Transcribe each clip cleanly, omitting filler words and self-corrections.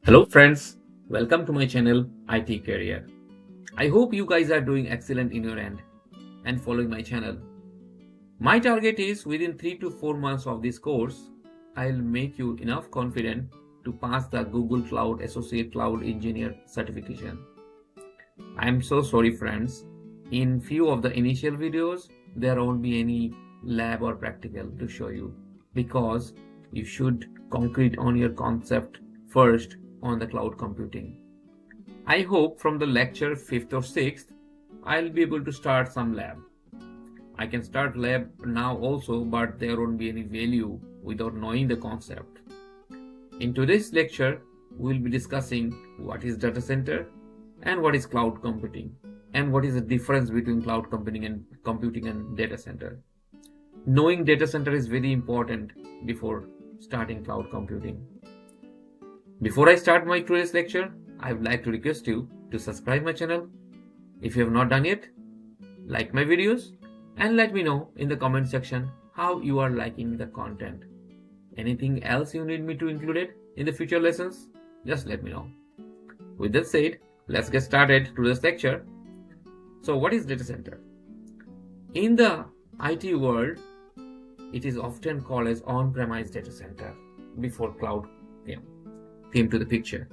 Hello friends, welcome to my channel IT Career. I hope you guys are doing excellent in your end and following my channel. My target is within 3 to 4 months of this course, I'll make you enough confident to pass the Google Cloud Associate Cloud Engineer certification. I'm so sorry friends, in few of the initial videos, there won't be any lab or practical to show you because you should concrete on your concept first on the cloud computing. I hope from the lecture 5th or 6th, I'll be able to start some lab. I can start lab now also, but there won't be any value without knowing the concept. In today's lecture, we'll be discussing what is data center and what is cloud computing and what is the difference between cloud computing and data center. Knowing data center is very important before starting cloud computing. Before I start my today's lecture, I would like to request you to subscribe my channel. If you have not done yet, like my videos and let me know in the comment section how you are liking the content. Anything else you need me to include it in the future lessons, just let me know. With that said, let's get started to this lecture. So what is data center? In the IT world, it is often called as on-premise data center before cloud came to the picture.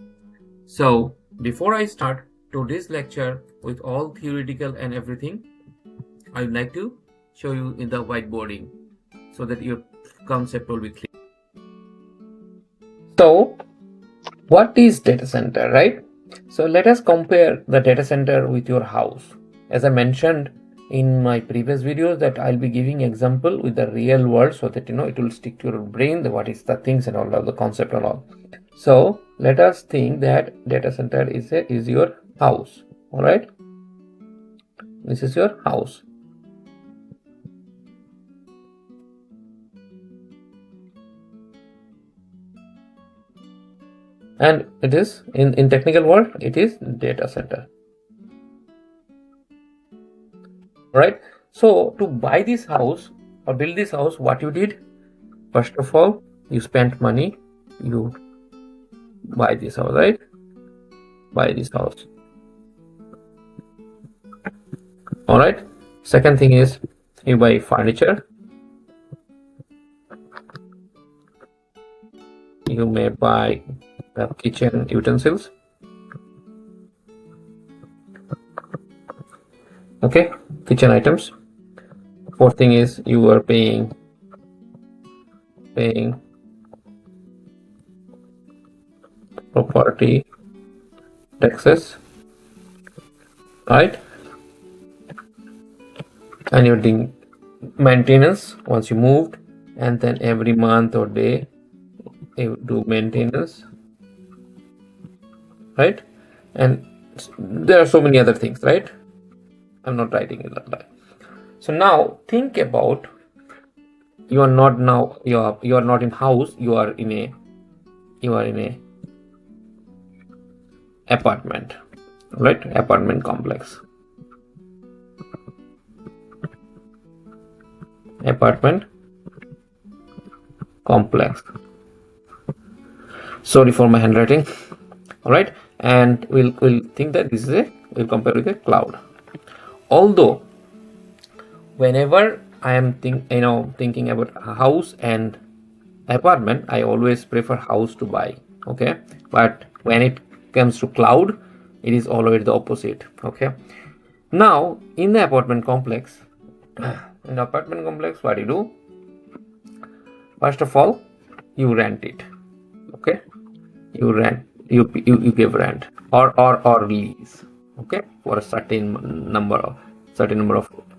So before I start today's lecture with all theoretical and everything, I would like to show you in the whiteboarding so that your concept will be clear. So what is data center, right? So let us compare the data center with your house. As I mentioned in my previous videos that I'll be giving example with the real world so that it will stick to your brain, what is the things and all of the concept and all. So let us think that data center is your house. All right, this is your house. And it is in technical world, it is data center. All right. So to buy this house or build this house, what you did? First of all, you spent money, you buy this house, right? Buy this house. All right. Second thing is you buy furniture. You may buy the kitchen utensils. Okay, kitchen items. Fourth thing is you are paying property taxes, right? And you're doing maintenance once you moved, and then every month or day you do maintenance, right? And there are so many other things, right? I'm not writing it that way. So now think about, you are not in house, you are in a apartment, right? Apartment complex. Sorry for my handwriting. All right, and we'll think that this is we'll compare with a cloud. Although whenever I am thinking about a house and apartment, I always prefer house to buy. Okay, but when it comes to cloud, it is always the opposite. Okay, now in the apartment complex, what you do? First of all, you rent it. Okay, you give rent or lease. Okay, for a certain number of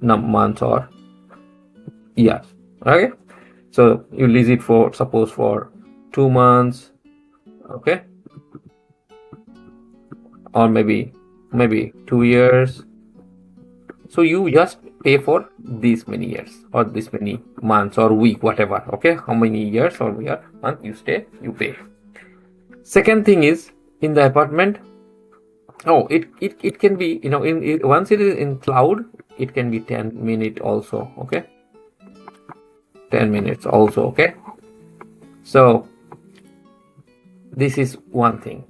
months or years. Okay, so you lease it for, suppose, for 2 months. Okay, or maybe 2 years. So you just pay for these many years or this many months or week, whatever. Okay, how many years or year, month you stay, you pay. Second thing is, in the apartment, it can be, once it is in cloud, it can be 10 minutes also. Okay, 10 minutes also. Okay, so this is one thing.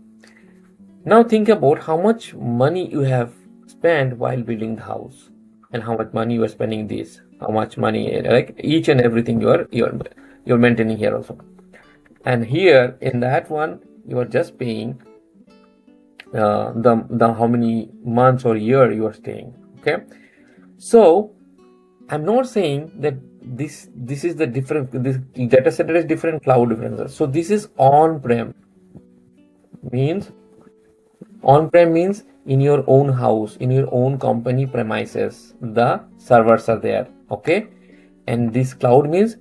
Now think about how much money you have spent while building the house, and how much money you are spending this, how much money, like each and everything you're maintaining here also. And here in that one, you are just paying the how many months or year you are staying. Okay, so I'm not saying that this is the different, this data center is different, cloud differences. So this is on-prem. Means on-prem means in your own house, in your own company premises, the servers are there. Okay, and this cloud means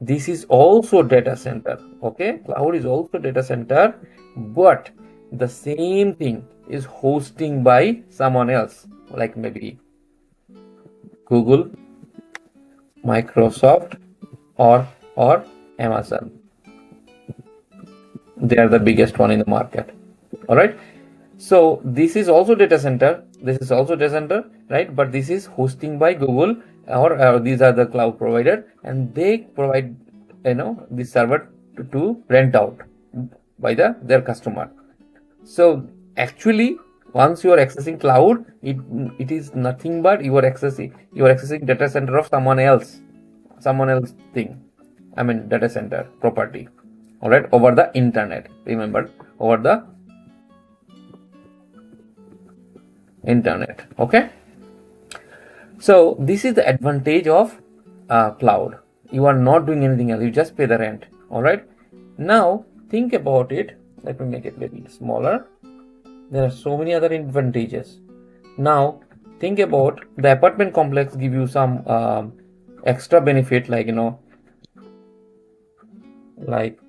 this is also data center. Okay, cloud is also data center, but the same thing is hosting by someone else, like maybe Google, Microsoft, or Amazon. They are the biggest one in the market. All right, so this is also data center, this is also data center, right? But this is hosting by Google, or these are the cloud provider, and they provide the server to rent out by their customer. So actually, once you are accessing cloud, it is nothing but you are accessing data center of someone else thing. I mean data center property. All right, over the internet. Remember, over the internet. Okay, so this is the advantage of cloud. You are not doing anything else, you just pay the rent. All right, now think about it. Let me make it a little smaller. There are so many other advantages. Now think about the apartment complex give you some extra benefit, like like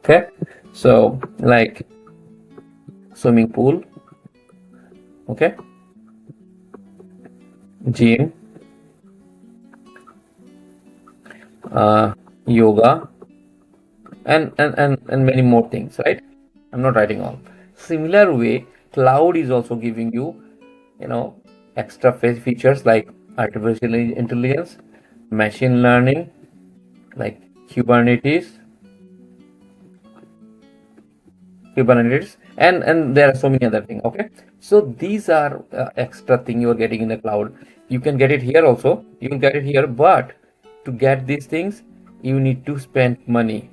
okay, so like swimming pool, okay, gym, yoga, and many more things, right? I'm not writing all. Similar way, cloud is also giving you extra features like artificial intelligence, machine learning, like Kubernetes, and there are so many other things. Okay, so these are extra thing you are getting in the cloud. You can get it here also, you can get it here, but to get these things you need to spend money.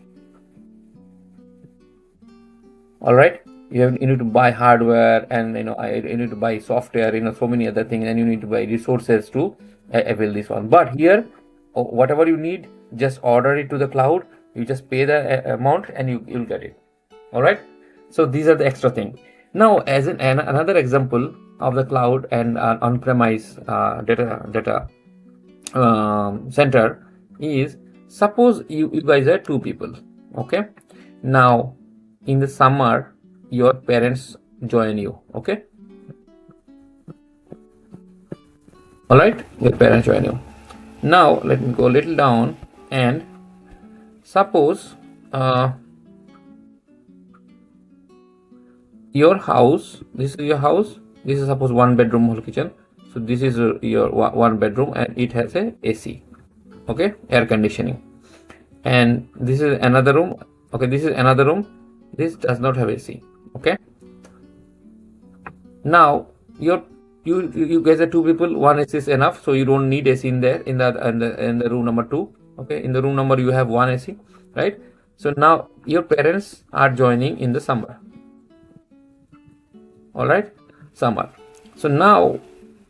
All right, you need to buy hardware, and you need to buy software, so many other things, and you need to buy resources to avail this one. But here, whatever you need, just order it to the cloud, you just pay the amount and you'll get it. All right, so these are the extra thing. Now as another example of the cloud and on-premise data center is, suppose you guys are two people. Okay, now in the summer your parents join you. Okay, all right, your parents join you. Now let me go a little down, and suppose your house, this is your house, this is suppose one bedroom whole kitchen. So this is your one bedroom, and it has a AC, okay, air conditioning. And this is another room. Okay, this is another room, this does not have AC. Okay, now you guys are two people, one AC is enough, so you don't need AC in there, in the room number 2. Okay, in the room number you have one AC, right? So now your parents are joining in the summer. All right, summer. So now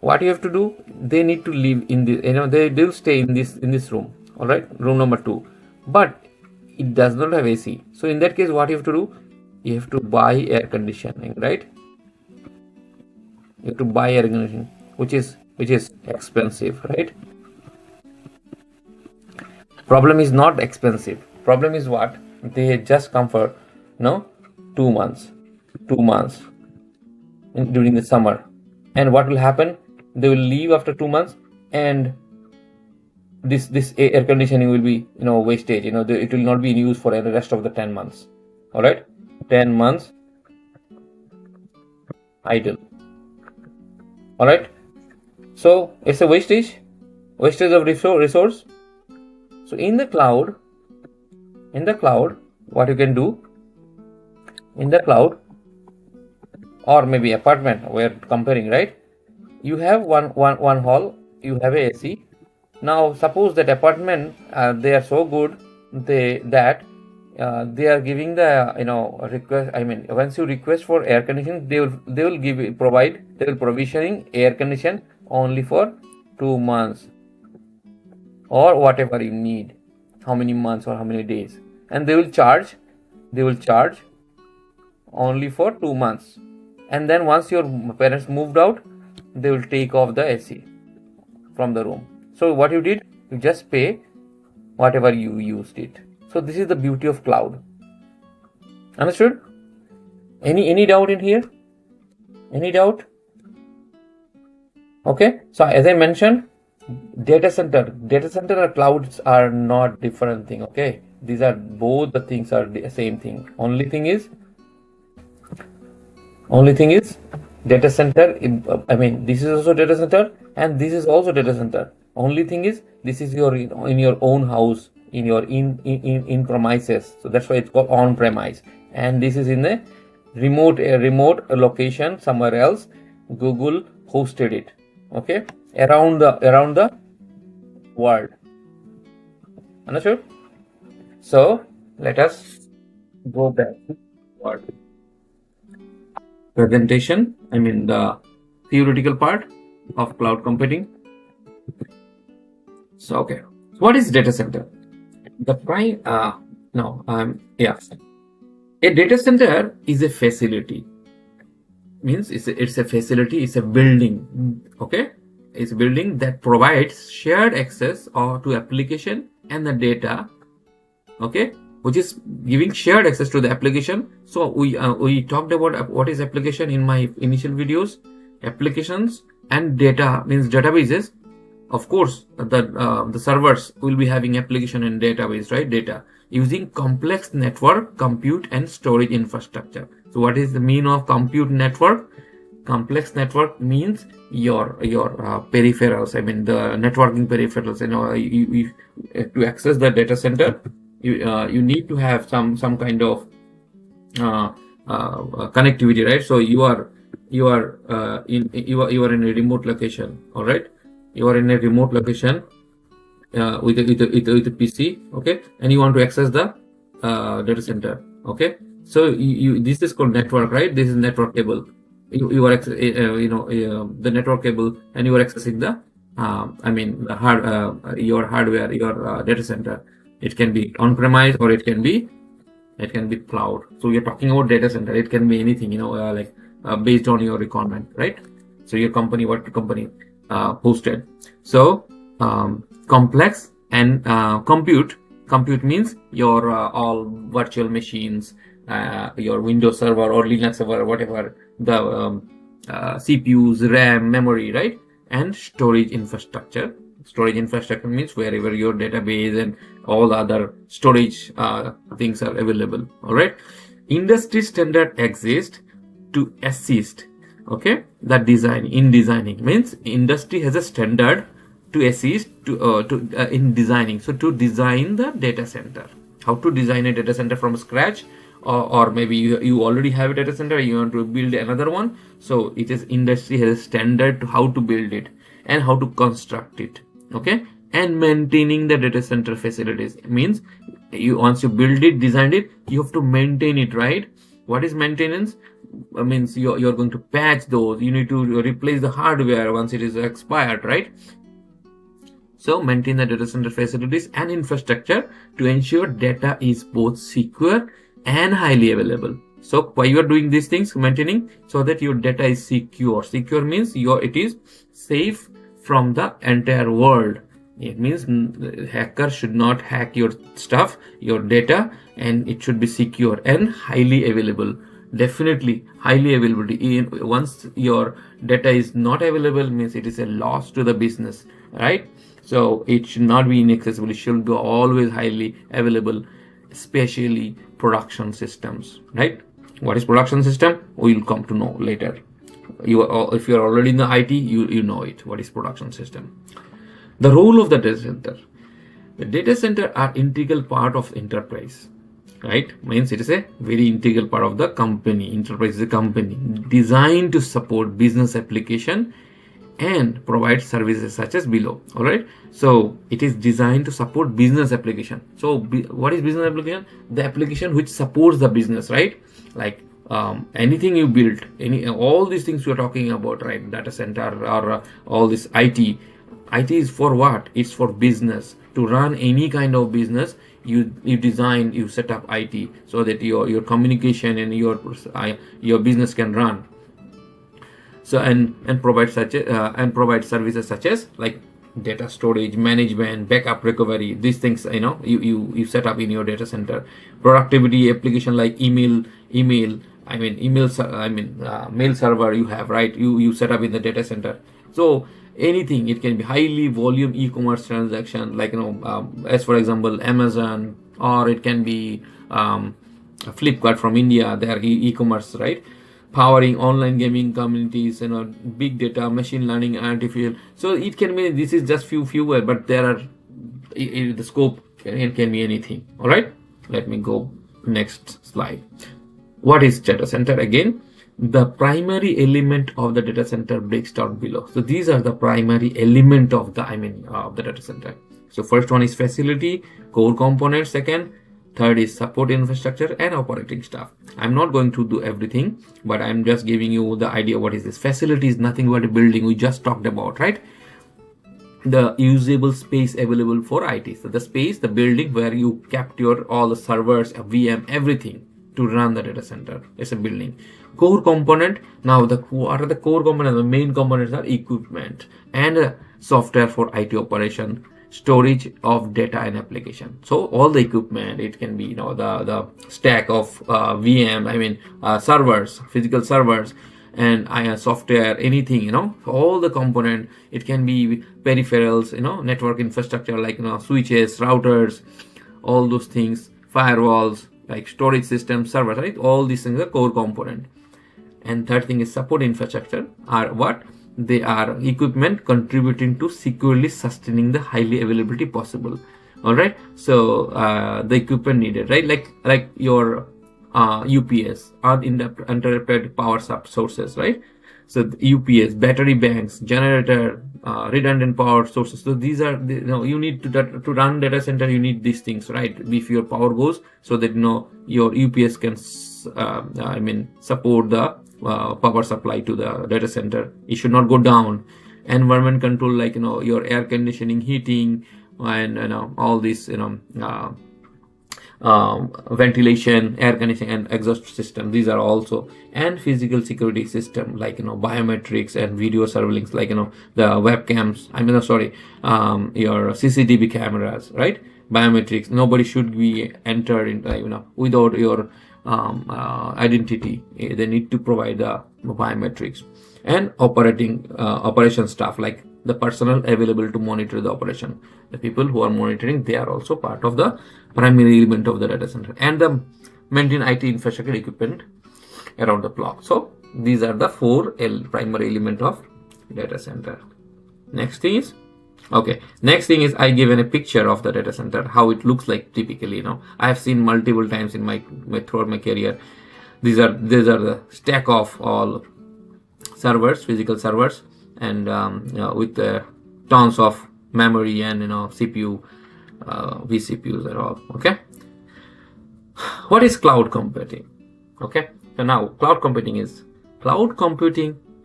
what you have to do, they need to live in this, they will stay in this room. All right, room number 2, but it does not have AC. So in that case, what you have to do, you have to buy air conditioning, right? You have to buy air conditioning, which is expensive, right? Problem is not expensive. Problem is what? They just come for 2 months during the summer, and what will happen? They will leave after 2 months, and this air conditioning will be wastage. It will not be in use for the rest of the 10 months. All right, 10 months idle. All right, so it's a wastage of resource. So in the cloud, In the cloud, what you can do in the cloud, or maybe apartment, we're comparing, right? You have one hall, you have a AC. Now suppose that apartment, they are so good, they are giving the request. I mean, once you request for air conditioning, they will provisioning air condition only for 2 months or whatever you need, how many months or how many days, and they will charge only for 2 months, and then once your parents moved out, they will take off the AC from the room. So what you did, you just pay whatever you used it. So this is the beauty of cloud. Understood? Any doubt in here? Any doubt? Okay, so as I mentioned, data center and clouds are not different thing. Okay, these are both the things are the same thing. Only thing is data center. I mean, this is also data center and this is also data center. Only thing is this is your in your own house, in your in premises. So that's why it's called on premise, and this is in a remote location somewhere else. Google hosted it. Okay, around the world. Understood? So let us go back to what presentation. I mean the theoretical part of cloud computing. So okay, so what is data center? The prime a data center is a facility. Means it's a facility, it's a building. Okay, it's a building that provides shared access or to application and the data. Okay, which is giving shared access to the application. So we talked about what is application in my initial videos. Applications and data means databases. Of course, the servers will be having application and database, right? Data using complex network, compute, and storage infrastructure. So what is the mean of compute network? Complex network means your peripherals. I mean the networking peripherals. You to access the data center, you need to have some kind of connectivity, right? So you are in a remote location. All right, you are in a remote location with a PC. Okay, and you want to access the data center. Okay, so this is called network, right? This is network cable. You are the network cable, and you are accessing the your hardware, your data center. It can be on premise or it can be cloud. So we are talking about data center. It can be anything, based on your requirement, right? So your company, what company hosted. So complex and compute means your all virtual machines, your Windows server or Linux server, whatever, the CPUs, RAM, memory, right? And storage infrastructure. Storage infrastructure means wherever your database and all the other storage things are available. All right, industry standard exists to assist, okay, the designing means industry has a standard to assist in designing. So to design the data center, how to design a data center from scratch, or maybe you already have a data center, you want to build another one. So it is industry has a standard to how to build it and how to construct it. Okay, and maintaining the data center facilities means once you build it, designed it, you have to maintain it, right? What is maintenance? Means you're going to patch those, you need to replace the hardware once it is expired, right? So maintain the data center facilities and infrastructure to ensure data is both secure and highly available. So why you are doing these things, maintaining, so that your data is secure. Secure means it is safe from the entire world. It means hacker should not hack your stuff, your data, and it should be secure and highly available. Definitely highly availability. Once your data is not available, means it is a loss to the business, right? So it should not be inaccessible. It should be always highly available, especially production systems, right? What is production system? We will come to know later. If you are already in the IT, you know it. What is production system? The role of the data center. The data center are integral part of enterprise, right? Means it is a very integral part of the company. Enterprise is a company designed to support business application and provide services such as below. All right, so it is designed to support business application. So what is business application? The application which supports the business, right? Like anything you build, all these things we are talking about, right? Data center or all this IT is for what? It's for business. To run any kind of business, you design, you set up IT so that your communication and your business can run. So and provide services such as like data storage management, backup recovery. These things, you set up in your data center. Productivity application like mail server you have, right? You set up in the data center. So anything, it can be highly volume e-commerce transaction, like as for example Amazon, or it can be Flipkart from India, they are e-commerce, right? Powering online gaming communities, big data, machine learning, artificial. So it can be, this is just fewer, but there are the scope, it can be anything. All right, let me go next slide. What is data center? Again, the primary element of the data center breaks down below. So these are the primary element of the of the data center. So first one is facility, core components. Second, third is support infrastructure and operating stuff. I'm not going to do everything, but I'm just giving you the idea. What is this? Facility is nothing but a building we just talked about, right? The usable space available for IT. So the space, the building where you kept all the servers, VM, everything to run the data center. It's a building. Core component. Now what are the core components? The main components are equipment and software for IT operation, storage of data and application. So all the equipment, it can be the stack of VM, servers, physical servers, and software, anything, all the component. It can be peripherals, network infrastructure like switches, routers, all those things, firewalls, like storage system, servers, right? All these things are core component. And third thing is support infrastructure. Are what? They are equipment contributing to securely sustaining the highly availability possible. All right, so the equipment needed, right? Like your UPS, uninterrupted power sources, right? So the UPS, battery banks, generator, redundant power sources. So these are you need to run data center, you need these things, right? If your power goes, so that your UPS can support the power supply to the data center. It should not go down. Environment control, like your air conditioning, heating, and all this ventilation, air conditioning, and exhaust system. These are also, and physical security system like biometrics and video surveillance, like the webcams. Your CCTV cameras, right? Biometrics. Nobody should be entered in without your identity. They need to provide the biometrics. And operation staff, like the personnel available to monitor the operation. The people who are monitoring, they are also part of the primary element of the data center, and the maintain IT infrastructure equipment around the clock. So these are the four primary element of data center. Next thing is I given a picture of the data center, how it looks like typically. I have seen multiple times in throughout my career. These are the stack of all servers, physical servers, and with tons of memory and CPU, vCPUs and all. Okay, what is cloud computing? Okay, so now cloud computing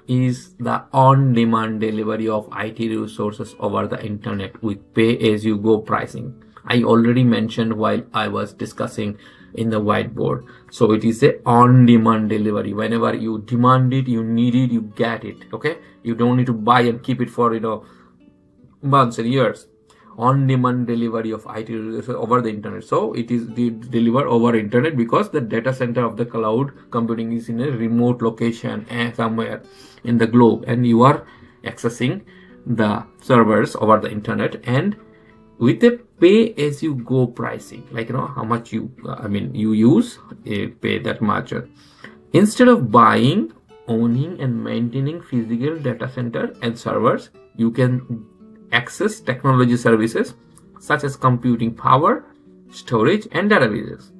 is the on-demand delivery of IT resources over the internet with pay-as-you-go pricing. I already mentioned while I was discussing in the whiteboard. So it is a on-demand delivery. Whenever you demand it, you need it, you get it. Okay, you don't need to buy and keep it for months and years. On-demand delivery of IT resources over the internet. So it is delivered over internet because the data center of the cloud computing is in a remote location somewhere in the globe, and you are accessing the servers over the internet, and with a pay-as-you-go pricing, like how much you use, pay that much. Instead of buying, owning, and maintaining physical data center and servers, you can access technology services such as computing power, storage, and databases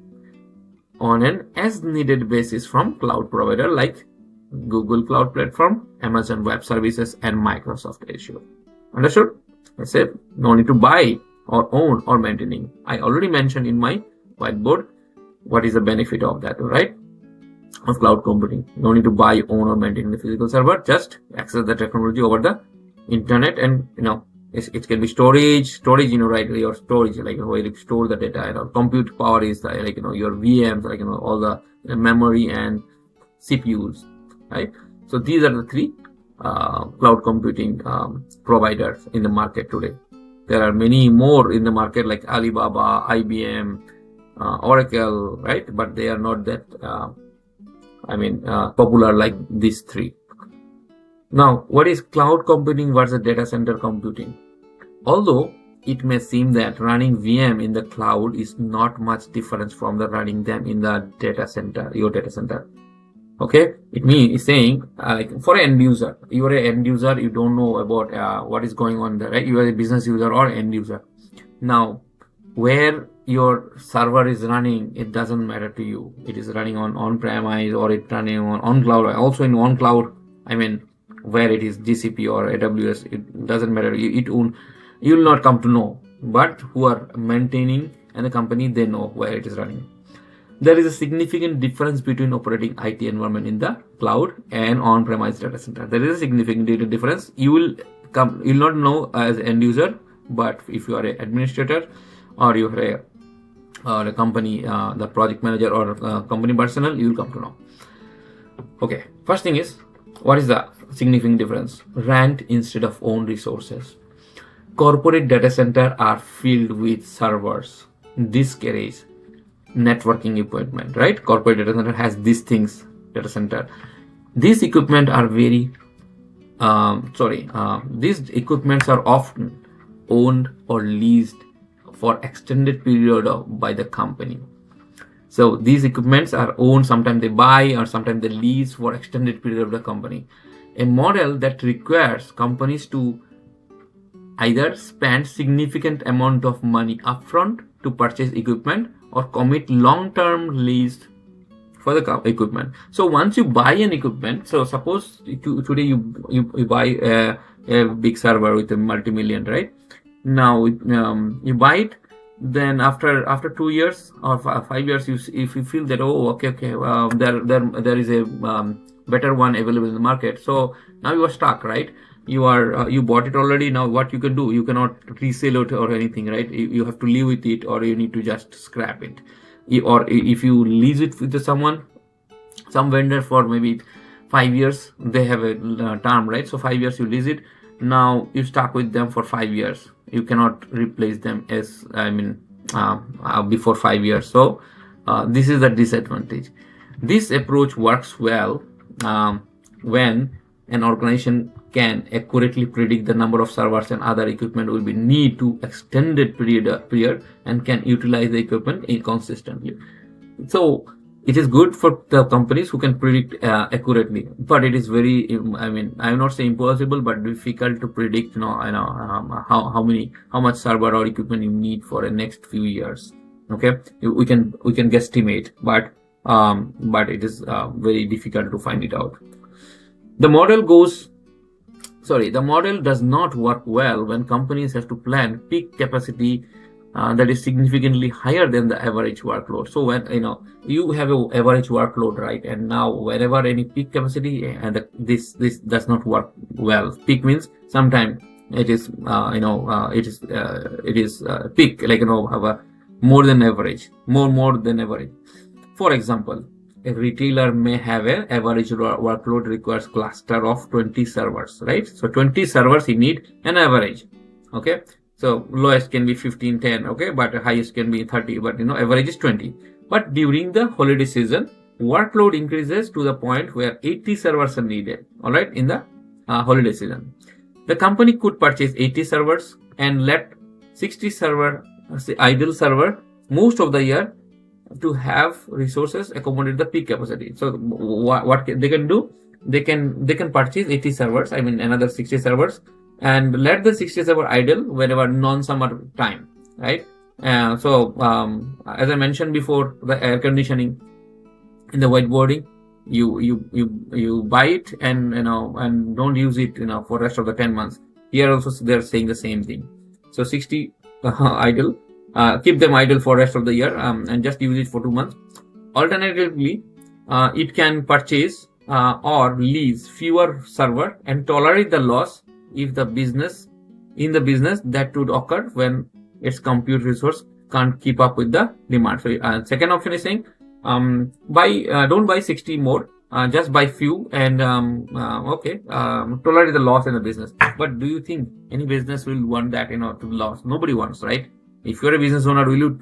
on an as-needed basis from cloud provider like Google Cloud Platform, Amazon Web Services, and Microsoft Azure. Understood? I said no need to buy or own or maintaining. I already mentioned in my whiteboard what is the benefit of that, right? Of cloud computing. No need to buy, own, or maintain the physical server. Just access the technology over the internet, and it can be storage, right? Your storage, like where you store the data. Compute power is like your VMs, like all the memory and CPUs, right? So these are the three cloud computing providers in the market today. There are many more in the market like Alibaba, IBM, Oracle, right? But they are not that popular like these three. Now, what is cloud computing versus data center computing? Although it may seem that running VM in the cloud is not much difference from the running them in the data center, your data center. Okay, it's saying like for an end user, you are an end user, you don't know about what is going on there, right? You are a business user or end user. Now, where your server is running, it doesn't matter to you. It is running on-premise or it's running on cloud. Also in on-cloud, where it is GCP or AWS, it doesn't matter. You will not come to know. But who are maintaining and the company, they know where it is running. There is a significant difference between operating IT environment in the cloud and on-premise data center. There is a significant difference. You will not know as end user, but if you are an administrator or you are a company, the project manager or company personnel, you will come to know. Okay, first thing is, what is the significant difference? Rent instead of own resources. Corporate data center are filled with servers, disk arrays, networking equipment, right? Corporate data center has these things, data center. These equipment are these equipments are often owned or leased for extended period by the company. So these equipments are owned, sometimes they buy or sometimes they lease for extended period of the company. A model that requires companies to either spend significant amount of money upfront to purchase equipment or commit long-term lease for the equipment. So once you buy an equipment, so suppose today you buy a big server with a multi-million, right? Now you buy it, then after 2 years or 5 years, if you feel that there is a better one available in the market, so now you are stuck, right? You bought it already. Now what you can do, you cannot resell it or anything, right? You have to live with it, or you need to just scrap it. Or if you lease it with some vendor for maybe 5 years, they have a term, right? So 5 years you lease it. Now you stuck with them for 5 years. You cannot replace them before 5 years. So this is the disadvantage. This approach works well when an organization can accurately predict the number of servers and other equipment will be need to extended period and can utilize the equipment consistently. So it is good for the companies who can predict accurately, but it is very, I will not say impossible, but difficult to predict, how much server or equipment you need for the next few years. Okay, we can guesstimate, but it is very difficult to find it out. The model does not work well when companies have to plan peak capacity that is significantly higher than the average workload. So when you have an average workload, right, and now whenever any peak capacity, and this does not work well. Peak means sometimes it is peak, like have a more than average. For example, a retailer may have an average workload requires cluster of 20 servers, right? So 20 servers you need an average. Okay, so lowest can be 15, 10, okay, but highest can be 30, but average is 20. But during the holiday season, workload increases to the point where 80 servers are needed, all right, in the holiday season. The company could purchase 80 servers and let 60 idle server most of the year to have resources accommodate the peak capacity. So what they can do, they can purchase 80 servers, another 60 servers, and let the 60 server idle whenever non-summer time. right? As I mentioned before, the air conditioning in the whiteboarding, you buy it and and don't use it for rest of the 10 months. Here also they're saying the same thing. So 60 idle, keep them idle for rest of the year, and just use it for 2 months. Alternatively, it can purchase or lease fewer server and tolerate the loss if the business that would occur when its compute resource can't keep up with the demand. So second option is saying, don't buy 60 more, just buy few, and tolerate the loss in the business. But do you think any business will want that to loss? Nobody wants, right? If you're a business owner, will you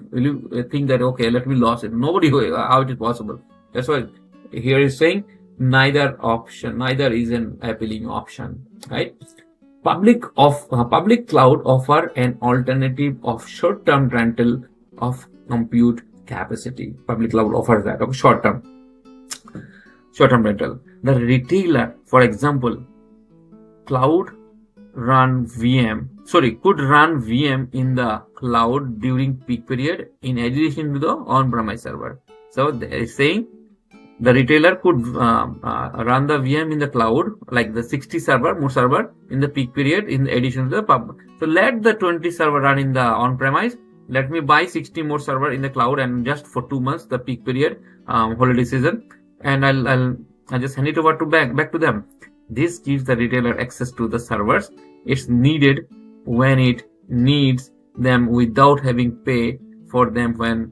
think that, okay, let me lose it? Nobody will. How it is possible? That's why here is saying neither is an appealing option, right? Public cloud offer an alternative of short-term rental of compute capacity. Public cloud offers that of short-term rental. The retailer, for example, could run VM in the cloud during peak period in addition to the on-premise server. So they are saying the retailer could run the VM in the cloud, like the 60 more server in the peak period in addition to the pub. So let the 20 server run in the on-premise. Let me buy 60 more server in the cloud, and just for 2 months, the peak period, holiday season, and I'll just hand it over to back to them. This gives the retailer access to the servers it's needed when it needs them without having pay for them when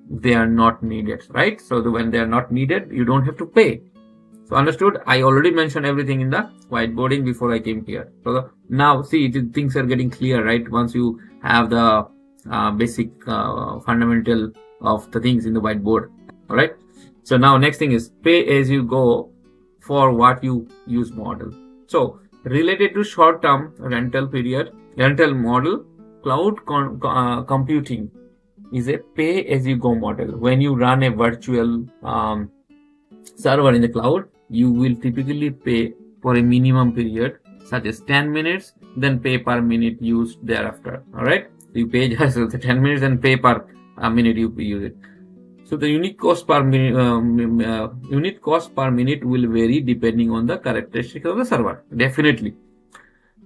they are not needed, right? So when they are not needed, you don't have to pay. So understood? I already mentioned everything in the whiteboarding before I came here. So now see, things are getting clear, right? Once you have the basic fundamental of the things in the whiteboard. All right. So now next thing is pay as you go for what you use model. So related to short-term rental model, cloud computing is a pay-as-you-go model. When you run a virtual server in the cloud, you will typically pay for a minimum period, such as 10 minutes, then pay per minute used thereafter. All right, you pay just the 10 minutes and pay per minute you use it. So the unit cost per minute will vary depending on the characteristics of the server. Definitely.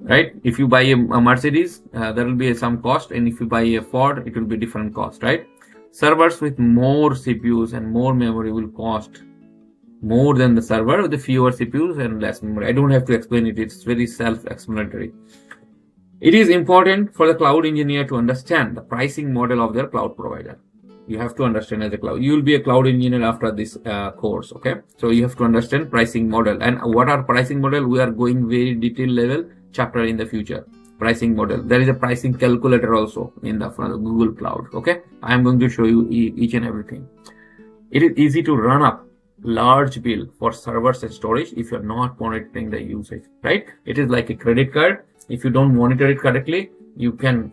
Right? If you buy a Mercedes, there will be some cost, and if you buy a Ford, it will be different cost, right? Servers with more CPUs and more memory will cost more than the server with the fewer CPUs and less memory. I don't have to explain it. It's very self-explanatory. It is important for the cloud engineer to understand the pricing model of their cloud provider. You have to understand as a cloud. You will be a cloud engineer after this course, okay? So you have to understand pricing model. And what are pricing model? We are going very detailed level chapter in the future. Pricing model. There is a pricing calculator also in the Google Cloud, okay? I am going to show you each and everything. It is easy to run up large bill for servers and storage if you're not monitoring the usage, right? It is like a credit card. If you don't monitor it correctly, you can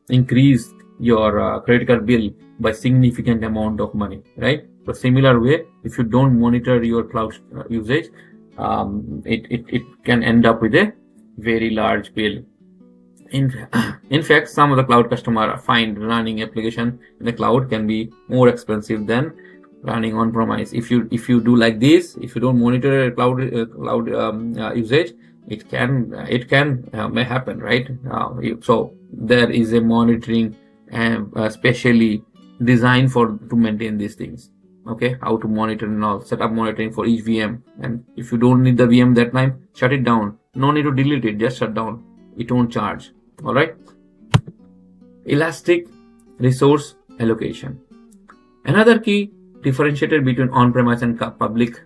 increase your credit card bill by significant amount of money, right? So similar way, if you don't monitor your cloud usage, it can end up with a very large bill. In fact, some of the cloud customers find running application in the cloud can be more expensive than running on premise. If you do like this, if you don't monitor cloud usage, it can may happen, right? So there is a monitoring specially designed to maintain these things. Okay, how to monitor and all, set up monitoring for each VM, and if you don't need the VM that time, shut it down. No need to delete it, just shut down. It won't charge. All right. Elastic resource allocation. Another key differentiator between on-premise and public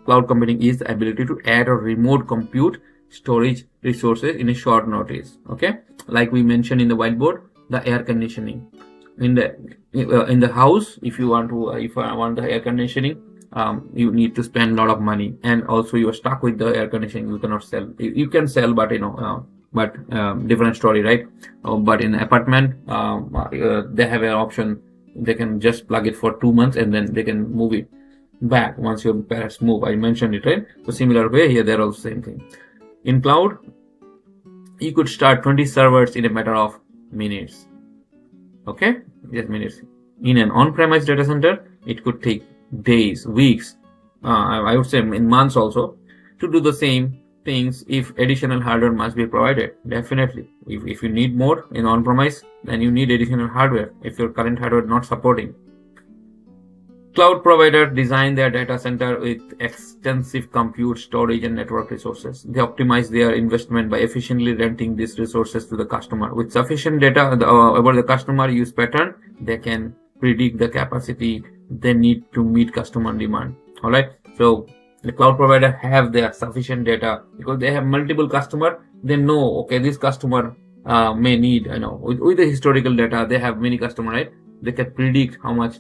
cloud computing is the ability to add or remote compute storage resources in a short notice. Okay, like we mentioned in the whiteboard, the air conditioning in the house. If I want the air conditioning, you need to spend a lot of money, and also you are stuck with the air conditioning. You cannot sell. You can sell, but different story, right? But in apartment, they have an option. They can just plug it for 2 months and then they can move it back once your parents move. I mentioned it, right? So similar way here, they're all the same thing. In cloud, you could start 20 servers in a matter of minutes. Okay, just minutes. In an on-premise data center, it could take days, weeks, I would say in months also, to do the same things if additional hardware must be provided. Definitely, if you need more in on-premise, then you need additional hardware if your current hardware not supporting. Cloud providers design their data center with extensive compute, storage, and network resources. They optimize their investment by efficiently renting these resources to the customer. With sufficient data about the customer use pattern, they can predict the capacity they need to meet customer demand. All right. So the cloud provider have their sufficient data because they have multiple customer. They know, okay, this customer may need, with the historical data, they have many customer, right? They can predict how much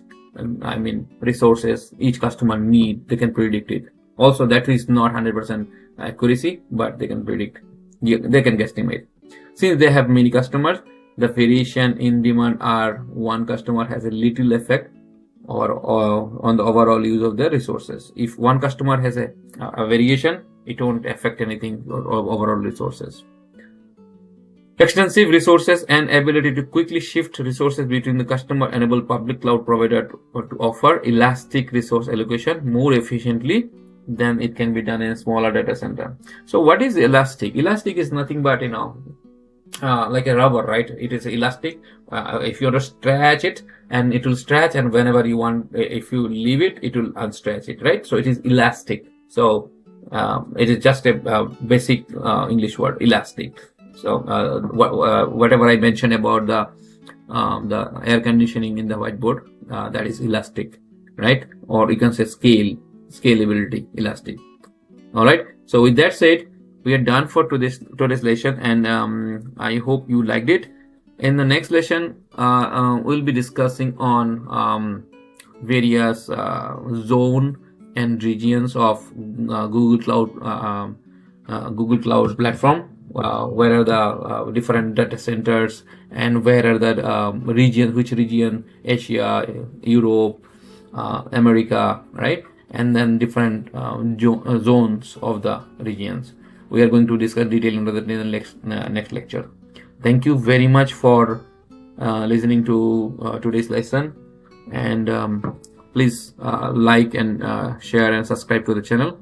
resources each customer need. They can predict it. Also, that is not 100% accuracy, but they can predict. They can guesstimate. Since they have many customers, the variation in demand are one customer has a little effect or on the overall use of the resources. If one customer has a variation, it won't affect anything or overall resources. Extensive resources and ability to quickly shift resources between the customer enable public cloud provider to offer elastic resource allocation more efficiently than it can be done in a smaller data center. So what is elastic? Elastic is nothing but, like a rubber, right? It is elastic. If you want to stretch it, and it will stretch, and whenever you want, if you leave it, it will unstretch it, right? So it is elastic. So it is just a basic English word, elastic. So whatever I mentioned about the air conditioning in the whiteboard, that is elastic, right? Or you can say scalability, elastic. All right. So with that said, we are done for today's lesson, and I hope you liked it. In the next lesson, we'll be discussing on various zone and regions of Google Cloud platform. Where are the different data centers, and where are the regions, which region, Asia, Europe, America, right? And then different zones of the regions. We are going to discuss detail into the next lecture. Thank you very much for listening to today's lesson, and please like and share and subscribe to the channel.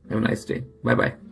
Have a nice day. Bye bye.